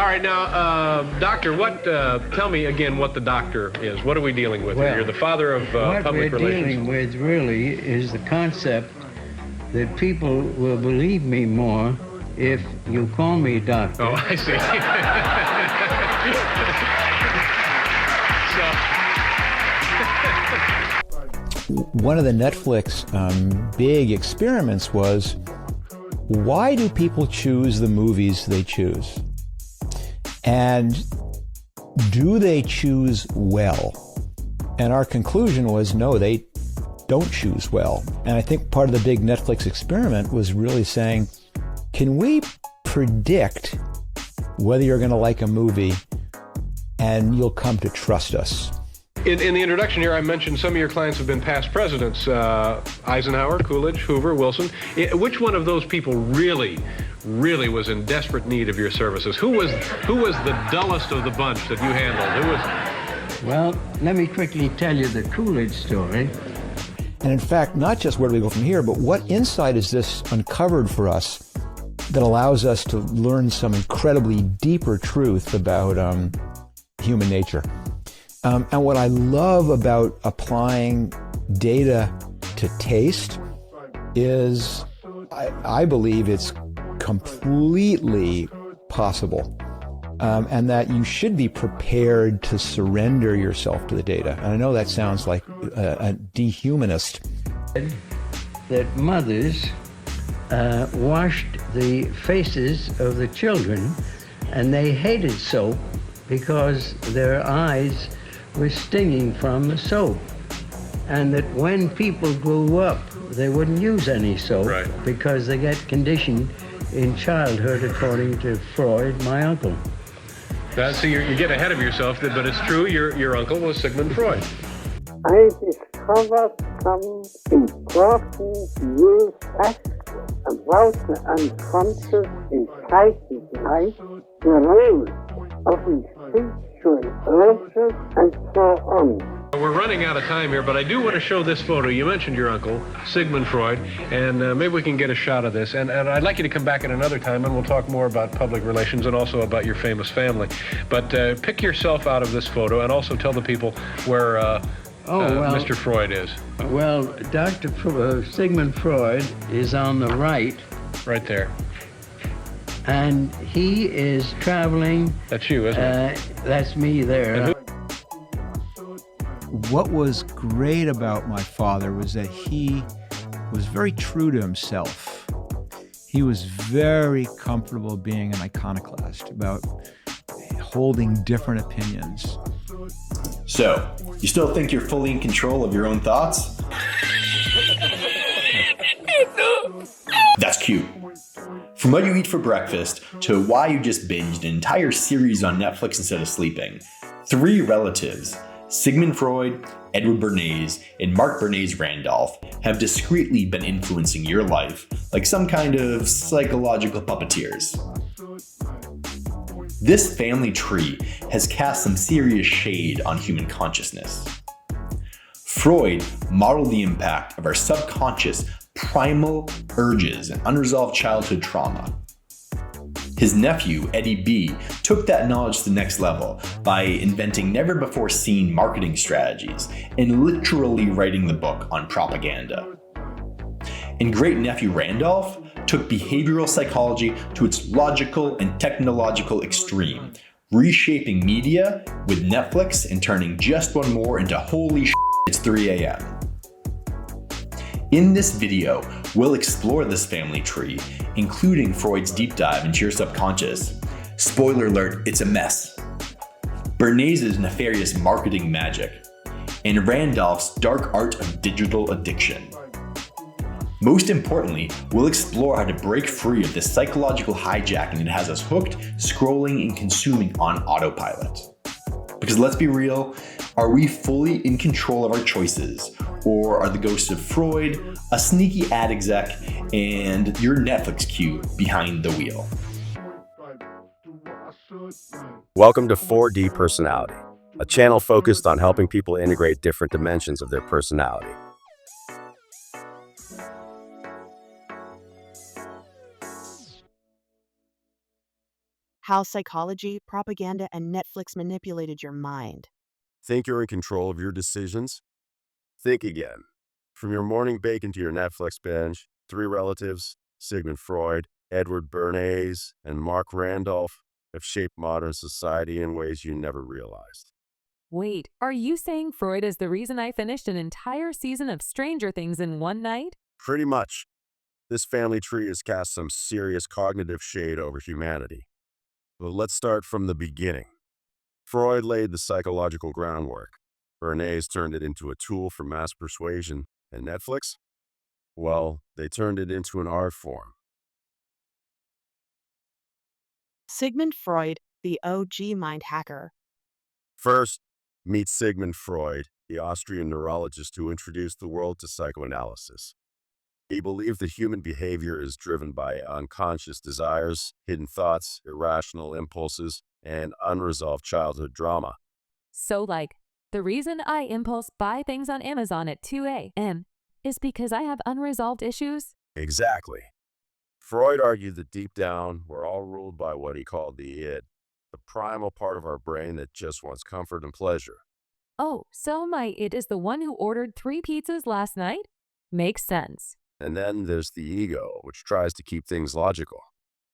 right, now, Doctor, tell me again what the doctor is. What are we dealing with here? You're the father of public relations. What we're dealing with really is the concept that people will believe me more if you call me doctor. Oh, I see. One of the Netflix big experiments was, why do people choose the movies they choose? And do they choose well? And our conclusion was, no, they don't choose well. And I think part of the big Netflix experiment was really saying, can we predict whether you're going to like a movie and you'll come to trust us? In the introduction here, I mentioned some of your clients have been past presidents, Eisenhower, Coolidge, Hoover, Wilson. Which one of those people really was in desperate need of your services? Who was the dullest of the bunch that you handled? Well, let me quickly tell you the Coolidge story. And in fact, not just where do we go from here, but what insight is this uncovered for us that allows us to learn some incredibly deeper truth about human nature? And what I love about applying data to taste is I believe it's completely possible, and that you should be prepared to surrender yourself to the data. And I know that sounds like a dehumanist. That mothers washed the faces of the children, and they hated soap because their eyes were stinging from the soap. And that when people grew up, they wouldn't use any soap, right, because they get conditioned in childhood, according to Freud, my uncle. So you get ahead of yourself, but it's true, your uncle was Sigmund Freud. I discovered some important new facts about the unconscious inside his life, the role of instinctual urges, and so on. We're running out of time here, but I do want to show this photo. You mentioned your uncle, Sigmund Freud, and maybe we can get a shot of this. And I'd like you to come back at another time, and we'll talk more about public relations and also about your famous family. But pick yourself out of this photo and also tell the people where Mr. Freud is. Well, Sigmund Freud is on the right. Right there. And he is traveling. That's you, isn't it? That's me there. What was great about my father was that he was very true to himself. He was very comfortable being an iconoclast, about holding different opinions. So, you still think you're fully in control of your own thoughts? That's cute. From what you eat for breakfast to why you just binged an entire series on Netflix instead of sleeping, 3 relatives, Sigmund Freud, Edward Bernays, and Marc Randolph, have discreetly been influencing your life like some kind of psychological puppeteers. This family tree has cast some serious shade on human consciousness. Freud modeled the impact of our subconscious primal urges and unresolved childhood trauma. His nephew, Eddie B., took that knowledge to the next level by inventing never-before-seen marketing strategies and literally writing the book on propaganda. And great-nephew Randolph took behavioral psychology to its logical and technological extreme, reshaping media with Netflix and turning just one more into holy shit, it's 3 a.m. In this video, we'll explore this family tree, including Freud's deep dive into your subconscious. Spoiler alert, it's a mess. Bernays' nefarious marketing magic, and Randolph's dark art of digital addiction. Most importantly, we'll explore how to break free of this psychological hijacking that has us hooked, scrolling, and consuming on autopilot. Because let's be real, are we fully in control of our choices? Or are the ghosts of Freud, a sneaky ad exec, and your Netflix queue behind the wheel? Welcome to 4D Personality, a channel focused on helping people integrate different dimensions of their personality. how psychology, propaganda, and Netflix manipulated your mind. Think you're in control of your decisions? Think again. From your morning bacon to your Netflix binge, three relatives, Sigmund Freud, Edward Bernays, and Marc Randolph, have shaped modern society in ways you never realized. Wait, are you saying Freud is the reason I finished an entire season of Stranger Things in one night? Pretty much. This family tree has cast some serious cognitive shade over humanity. But let's start from the beginning. Freud laid the psychological groundwork. Bernays turned it into a tool for mass persuasion. And Netflix? Well, they turned it into an art form. Sigmund Freud, the OG mind hacker. First, meet Sigmund Freud, the Austrian neurologist who introduced the world to psychoanalysis. He believed that human behavior is driven by unconscious desires, hidden thoughts, irrational impulses, and unresolved childhood drama. So like, the reason I impulse buy things on Amazon at 2 a.m. is because I have unresolved issues? Exactly. Freud argued that deep down, we're all ruled by what he called the id, the primal part of our brain that just wants comfort and pleasure. Oh, so my id is the one who ordered 3 pizzas last night? Makes sense. And then there's the ego, which tries to keep things logical.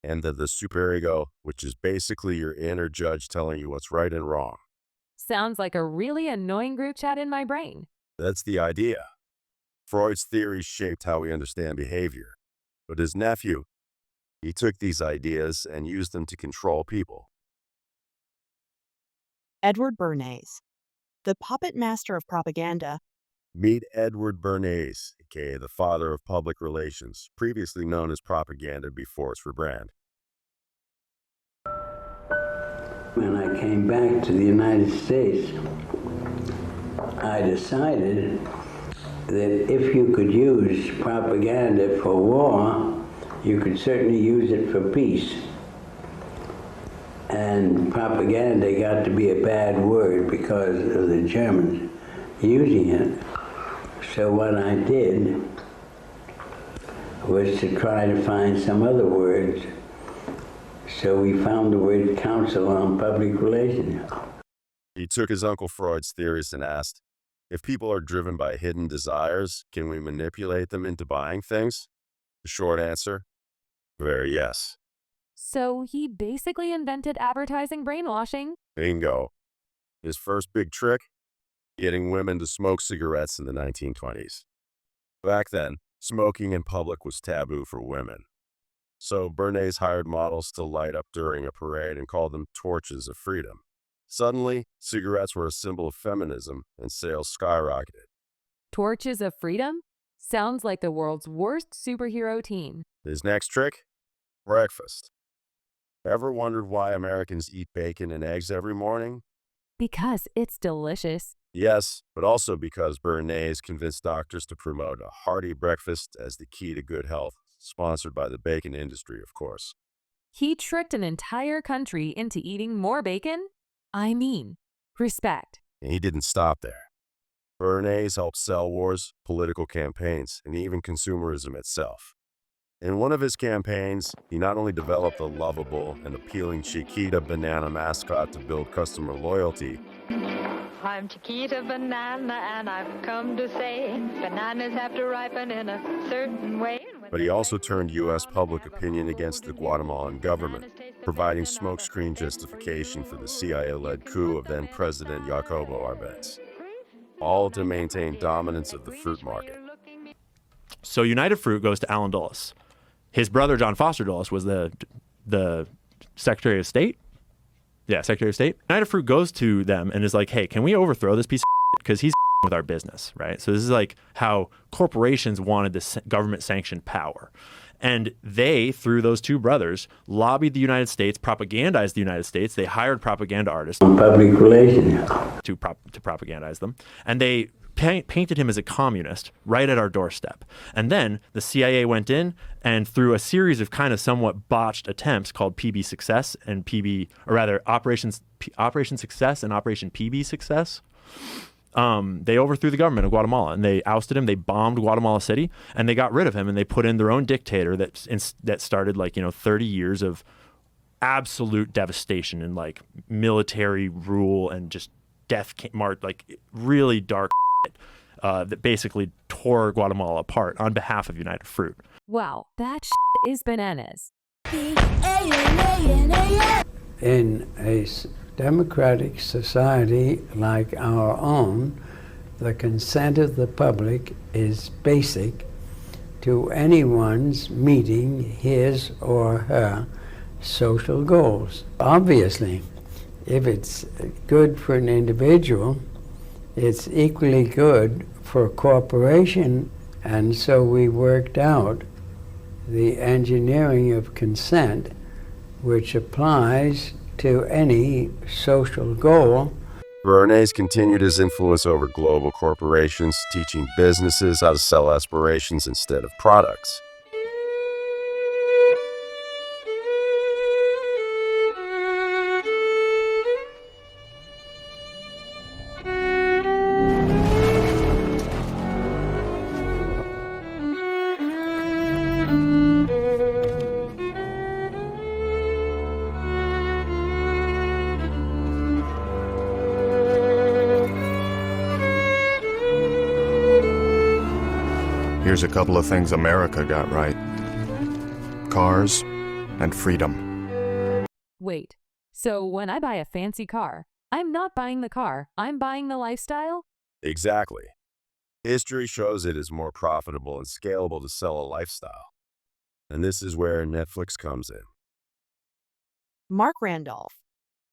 And the superego, which is basically your inner judge telling you what's right and wrong. Sounds like a really annoying group chat in my brain. That's the idea. Freud's theories shaped how we understand behavior. But his nephew, he took these ideas and used them to control people. Edward Bernays, the puppet master of propaganda. Meet Edward Bernays, aka the father of public relations, previously known as propaganda before its rebrand. When I came back to the United States, I decided that if you could use propaganda for war, you could certainly use it for peace. And propaganda got to be a bad word because of the Germans using it. So what I did was to try to find some other words. So we found the word counsel on public relations. He took his Uncle Freud's theories and asked, if people are driven by hidden desires, can we manipulate them into buying things? The short answer, very yes. So he basically invented advertising brainwashing. Bingo. His first big trick? Getting women to smoke cigarettes in the 1920s. Back then, smoking in public was taboo for women. So Bernays hired models to light up during a parade and called them torches of freedom. Suddenly, cigarettes were a symbol of feminism and sales skyrocketed. Torches of freedom? Sounds like the world's worst superhero teen. His next trick? Breakfast. Ever wondered why Americans eat bacon and eggs every morning? Because it's delicious. Yes, but also because Bernays convinced doctors to promote a hearty breakfast as the key to good health, sponsored by the bacon industry, of course. He tricked an entire country into eating more bacon? I mean, respect. And he didn't stop there. Bernays helped sell wars, political campaigns, and even consumerism itself. In one of his campaigns, he not only developed a lovable and appealing Chiquita banana mascot to build customer loyalty, I'm Chiquita Banana, and I've come to say bananas have to ripen in a certain way. but he also turned U.S. public opinion against the Guatemalan government, providing smokescreen justification for the CIA-led coup of then-President Jacobo Arbenz, all to maintain dominance of the fruit market. So United Fruit goes to Allen Dulles. His brother, John Foster Dulles, was the Secretary of State. Yeah, Secretary of State. United Fruit goes to them and is like, hey, can we overthrow this piece of shit? Because he's with our business, right? So this is like how corporations wanted this government-sanctioned power. And they, through those two brothers, lobbied the United States, propagandized the United States. They hired propaganda artists Public relations. to propagandize them. And they painted him as a communist right at our doorstep. And then the CIA went in and through a series of kind of somewhat botched attempts called PB Success and Operation Success and Operation PB Success, they overthrew the government of Guatemala and they ousted him. They bombed Guatemala City and they got rid of him and they put in their own dictator that started 30 years of absolute devastation and like military rule and just death marked, like really dark that basically tore Guatemala apart on behalf of United Fruit. Wow, that is bananas. In a democratic society like our own, the consent of the public is basic to anyone's meeting his or her social goals. Obviously, if it's good for an individual, it's equally good for a corporation, and so we worked out the engineering of consent, which applies to any social goal. Bernays continued his influence over global corporations, teaching businesses how to sell aspirations instead of products. Here's a couple of things America got right. Cars and freedom. Wait, so when I buy a fancy car, I'm not buying the car, I'm buying the lifestyle? Exactly. History shows it is more profitable and scalable to sell a lifestyle. And this is where Netflix comes in. Marc Randolph,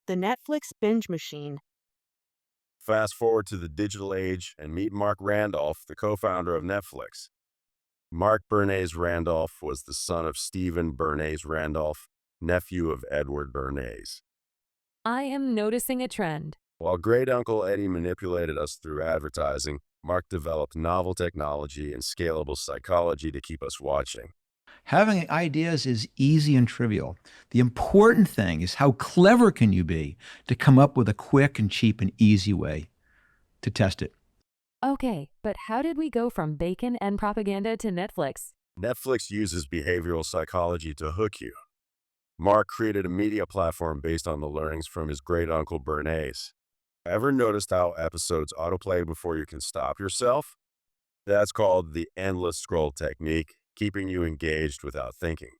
the Netflix binge machine. Fast forward to the digital age and meet Marc Randolph, the co-founder of Netflix. Marc Bernays Randolph was the son of Stephen Bernays Randolph, nephew of Edward Bernays. I am noticing a trend. While great-uncle Eddie manipulated us through advertising, Marc developed novel technology and scalable psychology to keep us watching. Having ideas is easy and trivial. The important thing is how clever can you be to come up with a quick and cheap and easy way to test it. Okay, but how did we go from bacon and propaganda to Netflix? Netflix uses behavioral psychology to hook you. Marc created a media platform based on the learnings from his great-uncle Bernays. Ever noticed how episodes autoplay before you can stop yourself? That's called the endless scroll technique, keeping you engaged without thinking.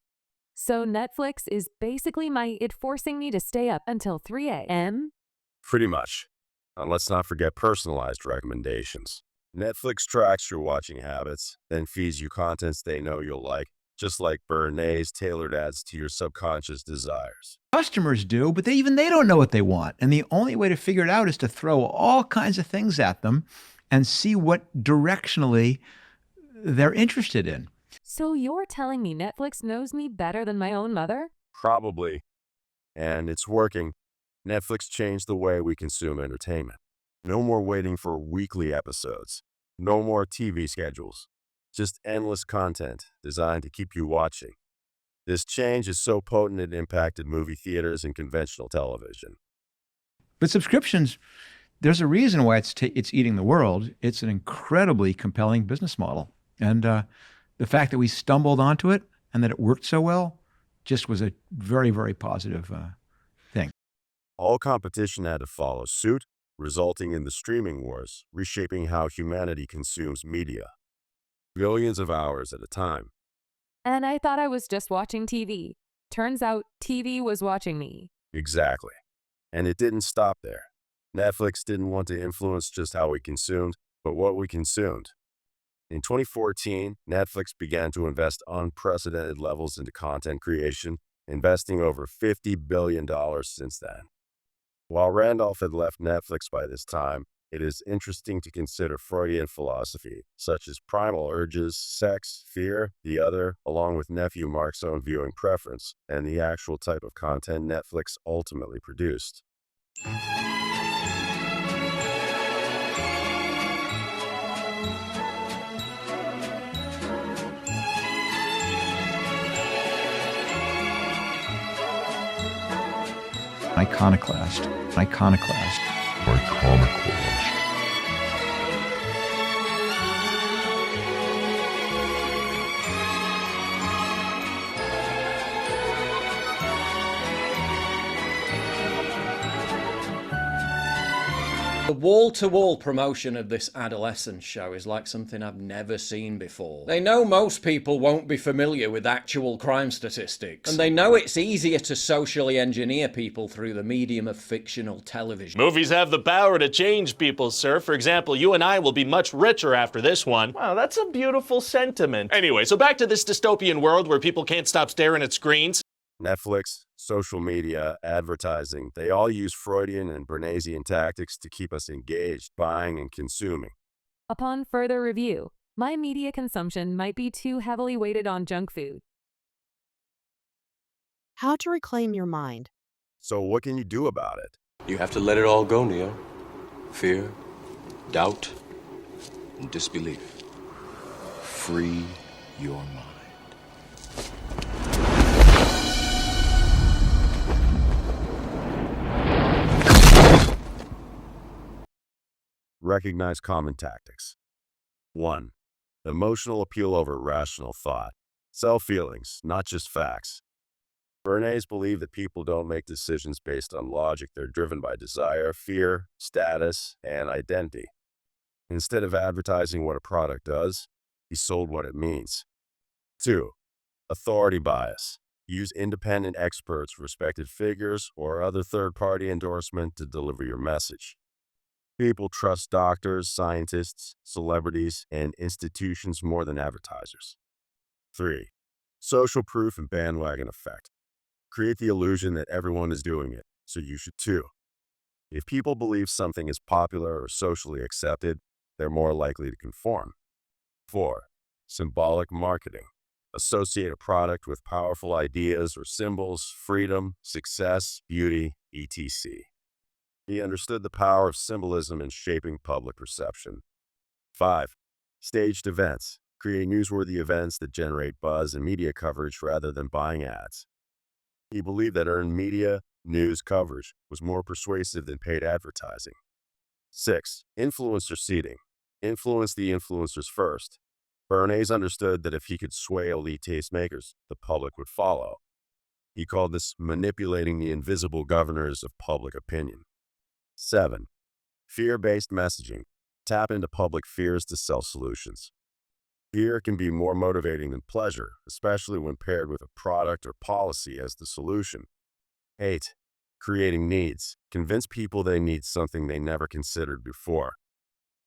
So Netflix is basically my it forcing me to stay up until 3 a.m.? Pretty much. And let's not forget personalized recommendations. Netflix tracks your watching habits, then feeds you contents they know you'll like, just like Bernays tailored ads to your subconscious desires. Customers do, but they don't know what they want. And the only way to figure it out is to throw all kinds of things at them and see what directionally they're interested in. So you're telling me Netflix knows me better than my own mother? Probably. And it's working. Netflix changed the way we consume entertainment. No more waiting for weekly episodes. No more TV schedules. Just endless content designed to keep you watching. This change is so potent it impacted movie theaters and conventional television. But subscriptions, there's a reason why it's eating the world. It's an incredibly compelling business model. And the fact that we stumbled onto it and that it worked so well just was a very, very positive thing. All competition had to follow suit, resulting in the streaming wars, reshaping how humanity consumes media. Billions of hours at a time. And I thought I was just watching TV. Turns out TV was watching me. Exactly. And it didn't stop there. Netflix didn't want to influence just how we consumed, but what we consumed. In 2014, Netflix began to invest unprecedented levels into content creation, investing over $50 billion since then. While Randolph had left Netflix by this time, it is interesting to consider Freudian philosophy, such as primal urges, sex, fear, the other, along with nephew Marc's own viewing preference, and the actual type of content Netflix ultimately produced. Iconoclast. The wall-to-wall promotion of this adolescence show is like something I've never seen before. They know most people won't be familiar with actual crime statistics, and they know it's easier to socially engineer people through the medium of fictional television. Movies have the power to change people, sir. For example, you and I will be much richer after this one. Wow, that's a beautiful sentiment. Anyway, so back to this dystopian world where people can't stop staring at screens. Netflix, social media, advertising, they all use Freudian and Bernaysian tactics to keep us engaged, buying and consuming. Upon further review, my media consumption might be too heavily weighted on junk food. How to reclaim your mind. So what can you do about it? You have to let it all go, Neo. Fear, doubt, and disbelief. Free your mind. Recognize common tactics. 1. Emotional appeal over rational thought. Sell feelings, not just facts. Bernays believed that people don't make decisions based on logic. They're driven by desire, fear, status, and identity. Instead of advertising what a product does, he sold what it means. 2. Authority bias. Use independent experts, respected figures, or other third-party endorsement to deliver your message. People trust doctors, scientists, celebrities, and institutions more than advertisers. 3. Social proof and bandwagon effect. Create the illusion that everyone is doing it, so you should too. If people believe something is popular or socially accepted, they're more likely to conform. 4. Symbolic marketing. Associate a product with powerful ideas or symbols, freedom, success, beauty, etc. He understood the power of symbolism in shaping public perception. 5. Staged events. Create newsworthy events that generate buzz and media coverage rather than buying ads. He believed that earned media, news coverage was more persuasive than paid advertising. 6. Influencer seeding. Influence the influencers first. Bernays understood that if he could sway elite tastemakers, the public would follow. He called this manipulating the invisible governors of public opinion. 7. Fear-based messaging. Tap into public fears to sell solutions. Fear can be more motivating than pleasure, especially when paired with a product or policy as the solution. 8. Creating needs. Convince people they need something they never considered before.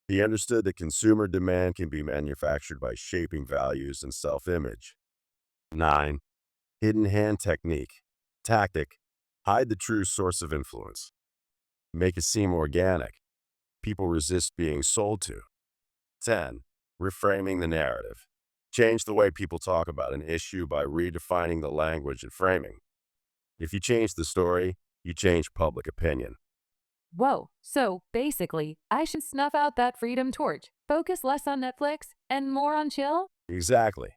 He understood that consumer demand can be manufactured by shaping values and self-image. 9. Hidden hand technique. Tactic. Hide the true source of influence. Make it seem organic. People resist being sold to. 10. Reframing the narrative. Change the way people talk about an issue by redefining the language and framing. If you change the story, you change public opinion. Whoa, so basically, I should snuff out that freedom torch, focus less on Netflix, and more on chill? Exactly.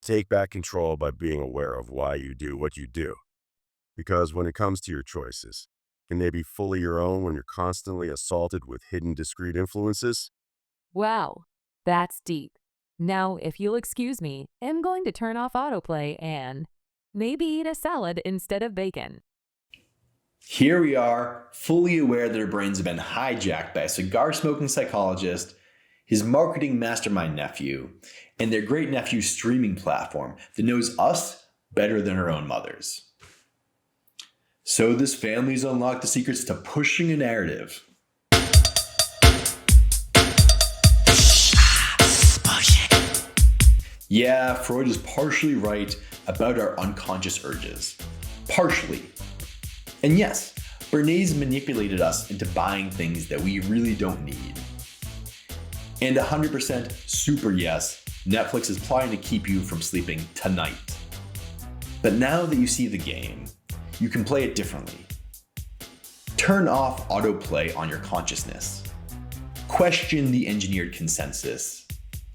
Take back control by being aware of why you do what you do. Because when it comes to your choices, can they be fully your own when you're constantly assaulted with hidden discrete influences? Wow, that's deep. Now, if you'll excuse me, I'm going to turn off autoplay and maybe eat a salad instead of bacon. Here we are, fully aware that our brains have been hijacked by a cigar-smoking psychologist, his marketing mastermind nephew, and their great nephew streaming platform that knows us better than our own mothers. So this family's unlocked the secrets to pushing a narrative. Yeah, Freud is partially right about our unconscious urges. Partially. And yes, Bernays manipulated us into buying things that we really don't need. And 100% super yes, Netflix is plotting to keep you from sleeping tonight. But now that you see the game, you can play it differently. Turn off autoplay on your consciousness. Question the engineered consensus.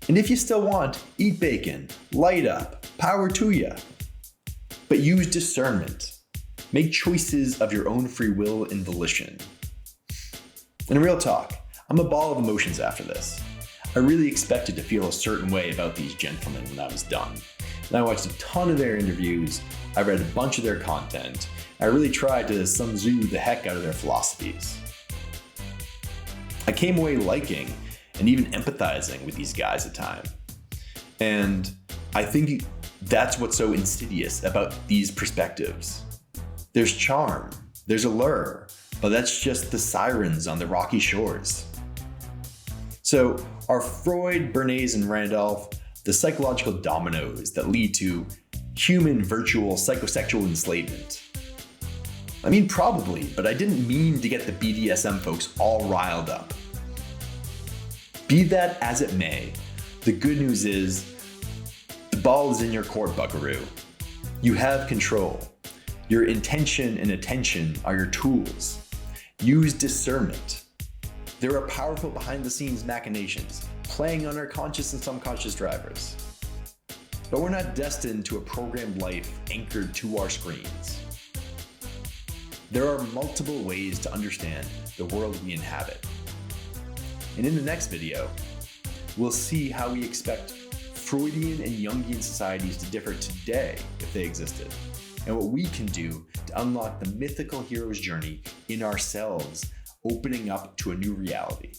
And if you still want, eat bacon, light up, power to ya. But use discernment. Make choices of your own free will and volition. And real talk, I'm a ball of emotions after this. I really expected to feel a certain way about these gentlemen when I was done. And I watched a ton of their interviews, I read a bunch of their content, I really tried to Sun Tzu the heck out of their philosophies. I came away liking and even empathizing with these guys at times. And I think that's what's so insidious about these perspectives. There's charm, there's allure, but that's just the sirens on the rocky shores. So are Freud, Bernays, and Randolph the psychological dominoes that lead to human virtual psychosexual enslavement? I mean, probably, but I didn't mean to get the BDSM folks all riled up. Be that as it may, the good news is the ball is in your court, buckaroo. You have control. Your intention and attention are your tools. Use discernment. There are powerful behind-the-scenes machinations playing on our conscious and subconscious drivers. But we're not destined to a programmed life anchored to our screens. There are multiple ways to understand the world we inhabit. And in the next video, we'll see how we expect Freudian and Jungian societies to differ today if they existed, and what we can do to unlock the mythical hero's journey in ourselves, opening up to a new reality.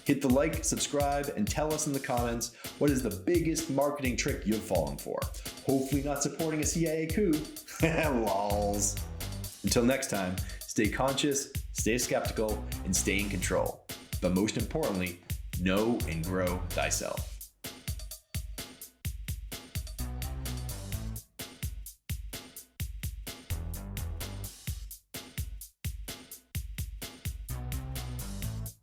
Hit the like, subscribe, and tell us in the comments what is the biggest marketing trick you've fallen for. Hopefully not supporting a CIA coup. Lols. Until next time, stay conscious, stay skeptical, and stay in control. But most importantly, know and grow thyself.